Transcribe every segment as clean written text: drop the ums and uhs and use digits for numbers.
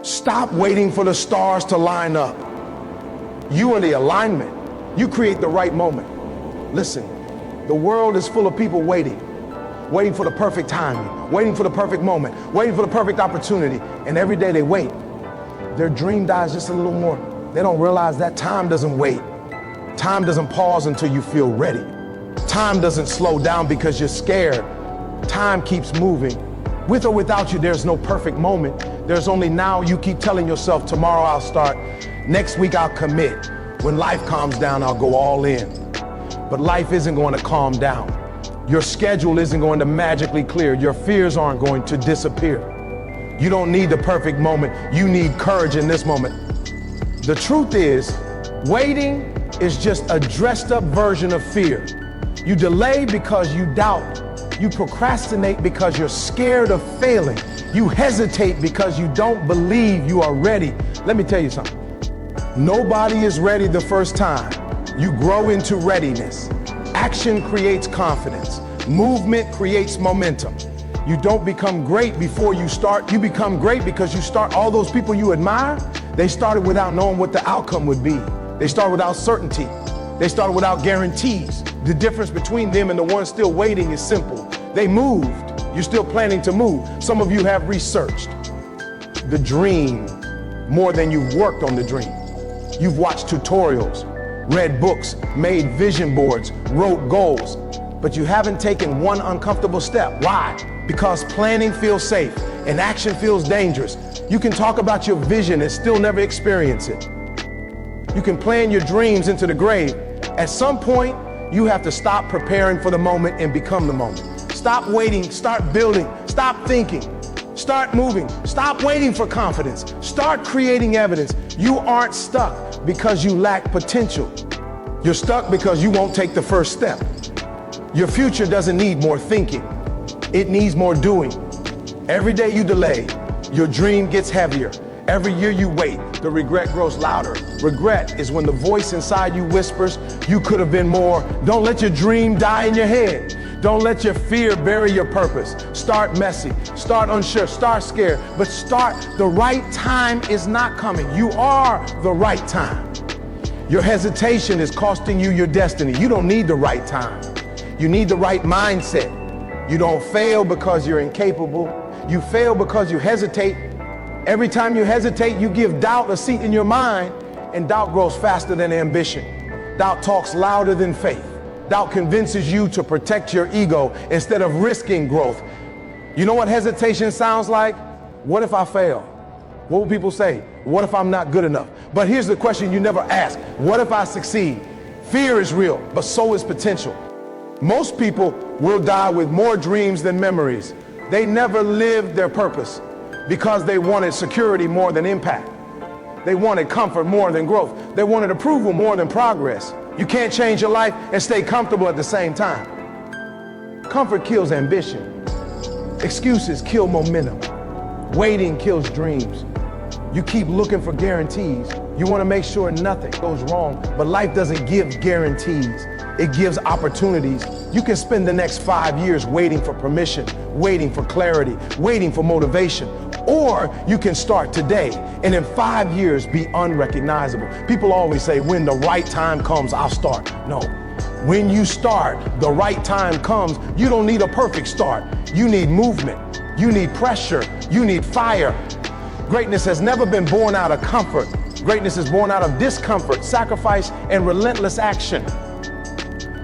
Stop waiting for the stars to line up. You are the alignment. You create the right moment. Listen, the world is full of people waiting for the perfect timing, waiting for the perfect moment, waiting for the perfect opportunity. And every day they wait, their dream dies just a little more. They don't realize that time doesn't wait. Time doesn't pause until you feel ready. Time doesn't slow down because you're scared. Time keeps moving. With or without you, there's no perfect moment. There's only now. You keep telling yourself, tomorrow I'll start, next week I'll commit. When life calms down, I'll go all in. But life isn't going to calm down. Your schedule isn't going to magically clear. Your fears aren't going to disappear. You don't need the perfect moment. You need courage in this moment. The truth is, waiting is just a dressed up version of fear. You delay because you doubt. You procrastinate because you're scared of failing. You hesitate because you don't believe you are ready. Let me tell you something. Nobody is ready the first time. You grow into readiness. Action creates confidence. Movement creates momentum. You don't become great before you start. You become great because you start. All those people you admire, they started without knowing what the outcome would be. They started without certainty. They started without guarantees. The difference between them and the ones still waiting is simple. They moved. You're still planning to move. Some of you have researched the dream more than you've worked on the dream. You've watched tutorials, read books, made vision boards, wrote goals, but you haven't taken one uncomfortable step. Why? Because planning feels safe and action feels dangerous. You can talk about your vision and still never experience it. You can plan your dreams into the grave. At some point, you have to stop preparing for the moment and become the moment. Stop waiting, start building, stop thinking, start moving, stop waiting for confidence, start creating evidence. You aren't stuck because you lack potential. You're stuck because you won't take the first step. Your future doesn't need more thinking. It needs more doing. Every day you delay, your dream gets heavier. Every year you wait, the regret grows louder. Regret is when the voice inside you whispers, you could have been more. Don't let your dream die in your head. Don't let your fear bury your purpose. Start messy, start unsure, start scared, but start. The right time is not coming. You are the right time. Your hesitation is costing you your destiny. You don't need the right time. You need the right mindset. You don't fail because you're incapable. You fail because you hesitate. Every time you hesitate, you give doubt a seat in your mind, and doubt grows faster than ambition. Doubt talks louder than faith. Doubt convinces you to protect your ego instead of risking growth. You know what hesitation sounds like? What if I fail? What will people say? What if I'm not good enough? But here's the question you never ask. What if I succeed? Fear is real, but so is potential. Most people will die with more dreams than memories. They never lived their purpose because they wanted security more than impact. They wanted comfort more than growth. They wanted approval more than progress. You can't change your life and stay comfortable at the same time. Comfort kills ambition. Excuses kill momentum. Waiting kills dreams. You keep looking for guarantees. You want to make sure nothing goes wrong, but life doesn't give guarantees. It gives opportunities. You can spend the next 5 years waiting for permission, waiting for clarity, waiting for motivation. Or you can start today and in 5 years be unrecognizable. People always say, when the right time comes, I'll start. No, when you start, the right time comes. You don't need a perfect start. You need movement. You need pressure. You need fire. Greatness has never been born out of comfort. Greatness is born out of discomfort, sacrifice, and relentless action.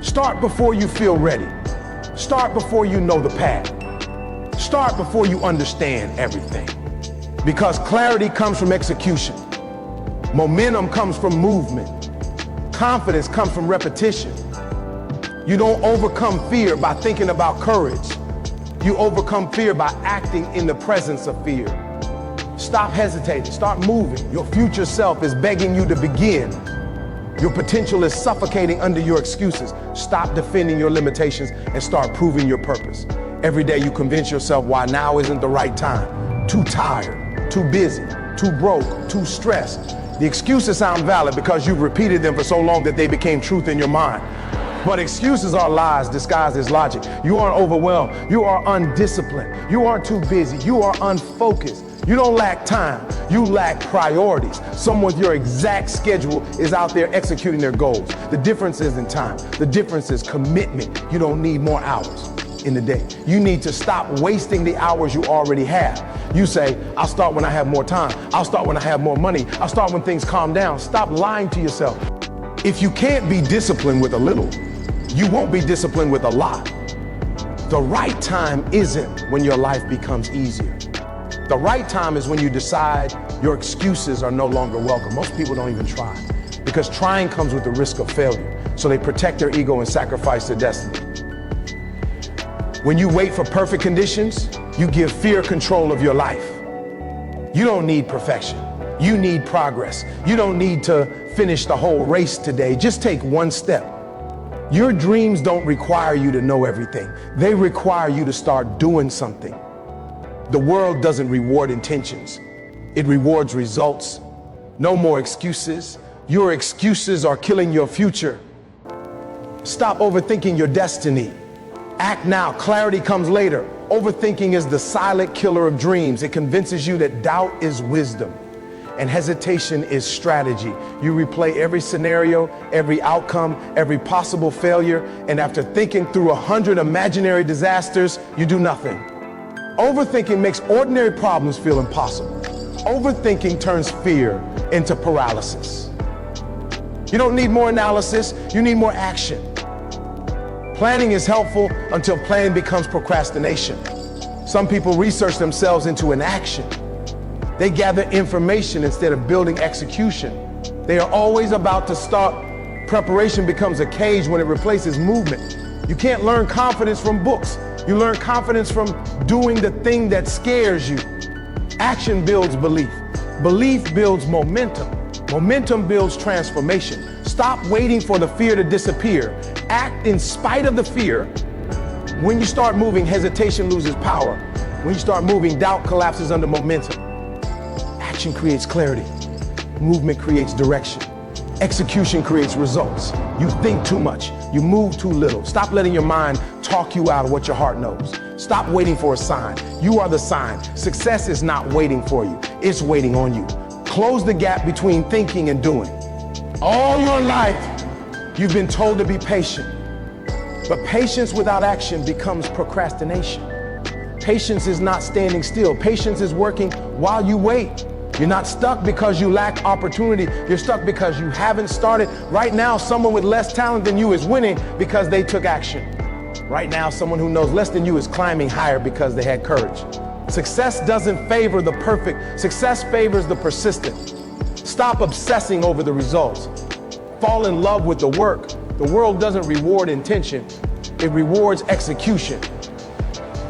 Start before you feel ready. Start before you know the path. Start before you understand everything. Because clarity comes from execution. Momentum comes from movement. Confidence comes from repetition. You don't overcome fear by thinking about courage. You overcome fear by acting in the presence of fear. Stop hesitating, start moving. Your future self is begging you to begin. Your potential is suffocating under your excuses. Stop defending your limitations and start proving your purpose. Every day you convince yourself why now isn't the right time. Too tired, too busy, too broke, too stressed. The excuses sound valid because you've repeated them for so long that they became truth in your mind. But excuses are lies disguised as logic. You aren't overwhelmed. You are undisciplined. You aren't too busy. You are unfocused. You don't lack time. You lack priorities. Someone with your exact schedule is out there executing their goals. The difference isn't time. The difference is commitment. You don't need more hours in the day. You need to stop wasting the hours you already have. You say, I'll start when I have more time. I'll start when I have more money. I'll start when things calm down. Stop lying to yourself. If you can't be disciplined with a little, you won't be disciplined with a lot. The right time isn't when your life becomes easier. The right time is when you decide your excuses are no longer welcome. Most people don't even try because trying comes with the risk of failure. So they protect their ego and sacrifice their destiny. When you wait for perfect conditions, you give fear control of your life. You don't need perfection. You need progress. You don't need to finish the whole race today. Just take one step. Your dreams don't require you to know everything. They require you to start doing something. The world doesn't reward intentions. It rewards results. No more excuses. Your excuses are killing your future. Stop overthinking your destiny. Act now. Clarity comes later. Overthinking is the silent killer of dreams. It convinces you that doubt is wisdom and hesitation is strategy. You replay every scenario, every outcome, every possible failure, and after thinking through 100 imaginary disasters, you do nothing. Overthinking makes ordinary problems feel impossible. Overthinking turns fear into paralysis. You don't need more analysis, you need more action. Planning is helpful until planning becomes procrastination. Some people research themselves into inaction. They gather information instead of building execution. They are always about to start. Preparation becomes a cage when it replaces movement. You can't learn confidence from books. You learn confidence from doing the thing that scares you. Action builds belief. Belief builds momentum. Momentum builds transformation. Stop waiting for the fear to disappear. Act in spite of the fear. When you start moving, hesitation loses power. When you start moving, doubt collapses under momentum. Action creates clarity. Movement creates direction. Execution creates results. You think too much. You move too little. Stop letting your mind talk you out of what your heart knows. Stop waiting for a sign. You are the sign. Success is not waiting for you. It's waiting on you. Close the gap between thinking and doing. All your life, you've been told to be patient. But patience without action becomes procrastination. Patience is not standing still. Patience is working while you wait. You're not stuck because you lack opportunity. You're stuck because you haven't started. Right now, someone with less talent than you is winning because they took action. Right now, someone who knows less than you is climbing higher because they had courage. Success doesn't favor the perfect. Success favors the persistent. Stop obsessing over the results. Fall in love with the work. The world doesn't reward intention. It rewards execution.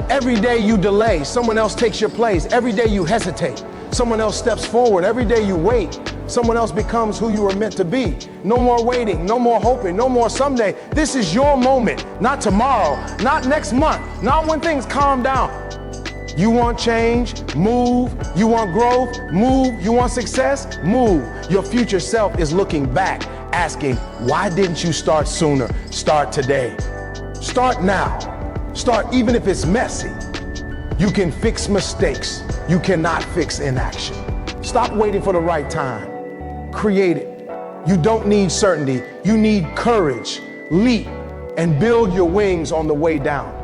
Every day you delay, someone else takes your place. Every day you hesitate, someone else steps forward. Every day you wait, someone else becomes who you were meant to be. No more waiting, no more hoping, no more someday. This is your moment, not tomorrow, not next month, not when things calm down. You want change? Move. You want growth? Move. You want success? Move. Your future self is looking back, asking, why didn't you start sooner? Start today. Start now. Start even if it's messy. You can fix mistakes. You cannot fix inaction. Stop waiting for the right time. Create it. You don't need certainty. You need courage. Leap and build your wings on the way down.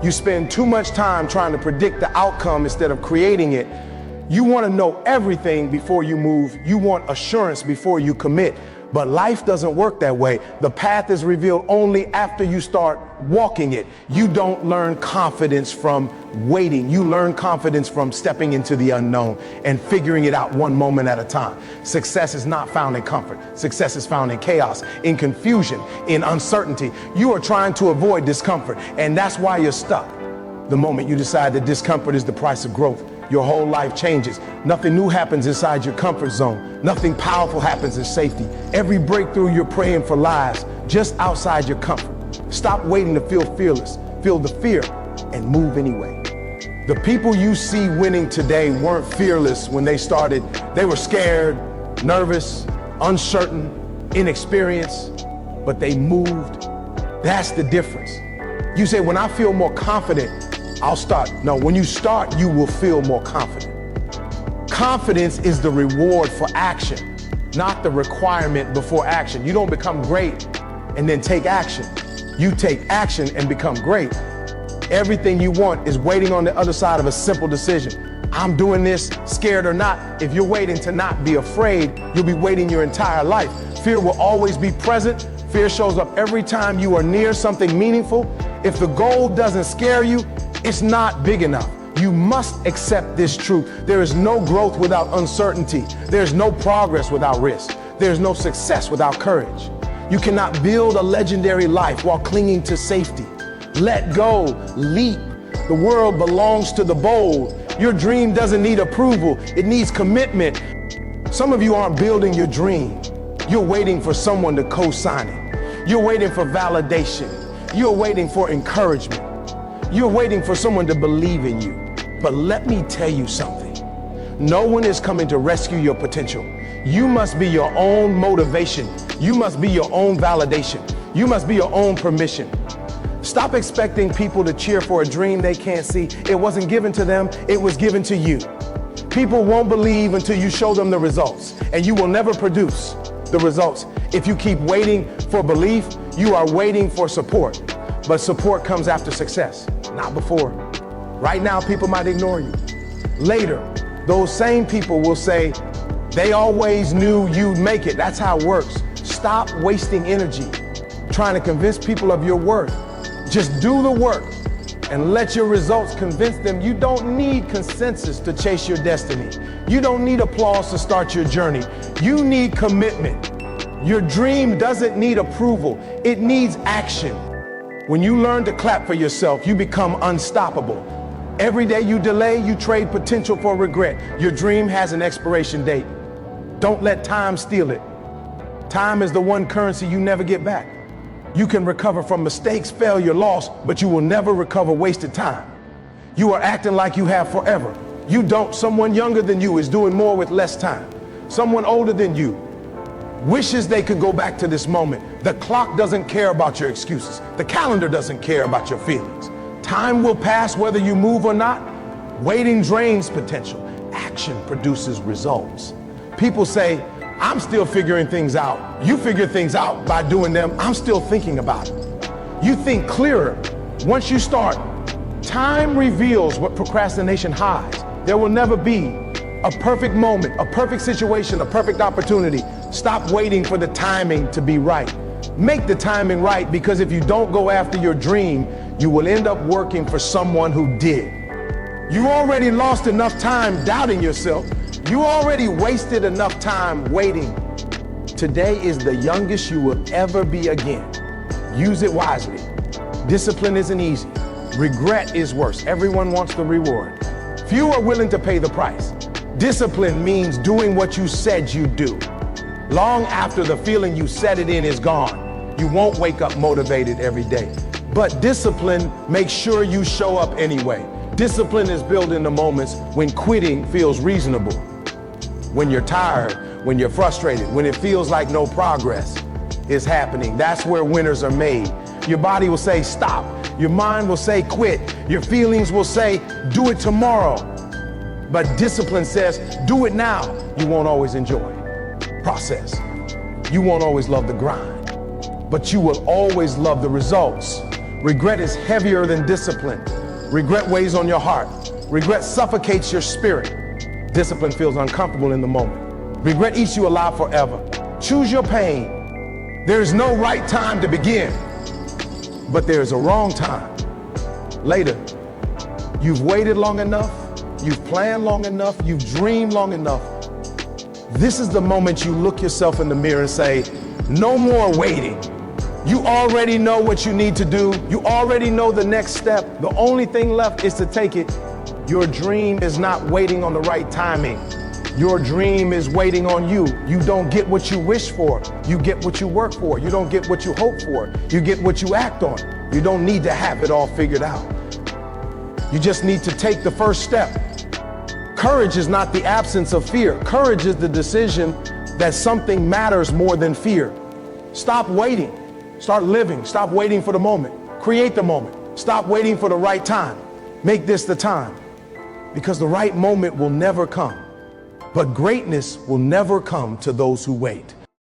You spend too much time trying to predict the outcome instead of creating it. You want to know everything before you move. You want assurance before you commit. But life doesn't work that way. The path is revealed only after you start walking it. You don't learn confidence from waiting. You learn confidence from stepping into the unknown and figuring it out one moment at a time. Success is not found in comfort. Success is found in chaos, in confusion, in uncertainty. You are trying to avoid discomfort, and that's why you're stuck. The moment you decide that discomfort is the price of growth, your whole life changes. Nothing new happens inside your comfort zone. Nothing powerful happens in safety. Every breakthrough you're praying for lies just outside your comfort. Stop waiting to feel fearless. Feel the fear and move anyway. The people you see winning today weren't fearless when they started. They were scared, nervous, uncertain, inexperienced, but they moved. That's the difference. You say, when I feel more confident, I'll start. No, when you start, you will feel more confident. Confidence is the reward for action, not the requirement before action. You don't become great and then take action. You take action and become great. Everything you want is waiting on the other side of a simple decision. I'm doing this, scared or not. If you're waiting to not be afraid, you'll be waiting your entire life. Fear will always be present. Fear shows up every time you are near something meaningful. If the goal doesn't scare you, it's not big enough. You must accept this truth. There is no growth without uncertainty. There's no progress without risk. There's no success without courage. You cannot build a legendary life while clinging to safety. Let go, leap. The world belongs to the bold. Your dream doesn't need approval, it needs commitment. Some of you aren't building your dream. You're waiting for someone to co-sign it. You're waiting for validation. You're waiting for encouragement. You're waiting for someone to believe in you. But let me tell you something. No one is coming to rescue your potential. You must be your own motivation. You must be your own validation. You must be your own permission. Stop expecting people to cheer for a dream they can't see. It wasn't given to them, it was given to you. People won't believe until you show them the results, and you will never produce the results. If you keep waiting for belief, you are waiting for support. But support comes after success, not before. Right now, people might ignore you. Later, those same people will say, they always knew you'd make it. That's how it works. Stop wasting energy trying to convince people of your worth. Just do the work and let your results convince them. You don't need consensus to chase your destiny. You don't need applause to start your journey. You need commitment. Your dream doesn't need approval. It needs action. When you learn to clap for yourself, you become unstoppable. Every day you delay, you trade potential for regret. Your dream has an expiration date. Don't let time steal it. Time is the one currency you never get back. You can recover from mistakes, failure, loss, but you will never recover wasted time. You are acting like you have forever. You don't. Someone younger than you is doing more with less time. Someone older than you wishes they could go back to this moment. The clock doesn't care about your excuses. The calendar doesn't care about your feelings. Time will pass whether you move or not. Waiting drains potential. Action produces results. People say, I'm still figuring things out. You figure things out by doing them. I'm still thinking about it. You think clearer. Once you start, time reveals what procrastination hides. There will never be a perfect moment, a perfect situation, a perfect opportunity. Stop waiting for the timing to be right. Make the timing right, because if you don't go after your dream, you will end up working for someone who did. You already lost enough time doubting yourself. You already wasted enough time waiting. Today is the youngest you will ever be again. Use it wisely. Discipline isn't easy. Regret is worse. Everyone wants the reward. Few are willing to pay the price. Discipline means doing what you said you'd do. Long after the feeling you set it in is gone, you won't wake up motivated every day. But discipline makes sure you show up anyway. Discipline is built in the moments when quitting feels reasonable. When you're tired, when you're frustrated, when it feels like no progress is happening. That's where winners are made. Your body will say stop. Your mind will say quit. Your feelings will say do it tomorrow. But discipline says do it now. You won't always enjoy process. You won't always love the grind, but you will always love the results. Regret is heavier than discipline. Regret weighs on your heart. Regret suffocates your spirit. Discipline feels uncomfortable in the moment. Regret eats you alive forever. Choose your pain. There is no right time to begin, but there is a wrong time later. You've waited long enough. You've planned long enough. You've dreamed long enough. This is the moment you look yourself in the mirror and say, no more waiting. You already know what you need to do. You already know the next step. The only thing left is to take it. Your dream is not waiting on the right timing. Your dream is waiting on you. You don't get what you wish for. You get what you work for. You don't get what you hope for. You get what you act on. You don't need to have it all figured out. You just need to take the first step. Courage is not the absence of fear. Courage is the decision that something matters more than fear. Stop waiting. Start living. Stop waiting for the moment. Create the moment. Stop waiting for the right time. Make this the time, because the right moment will never come. But greatness will never come to those who wait.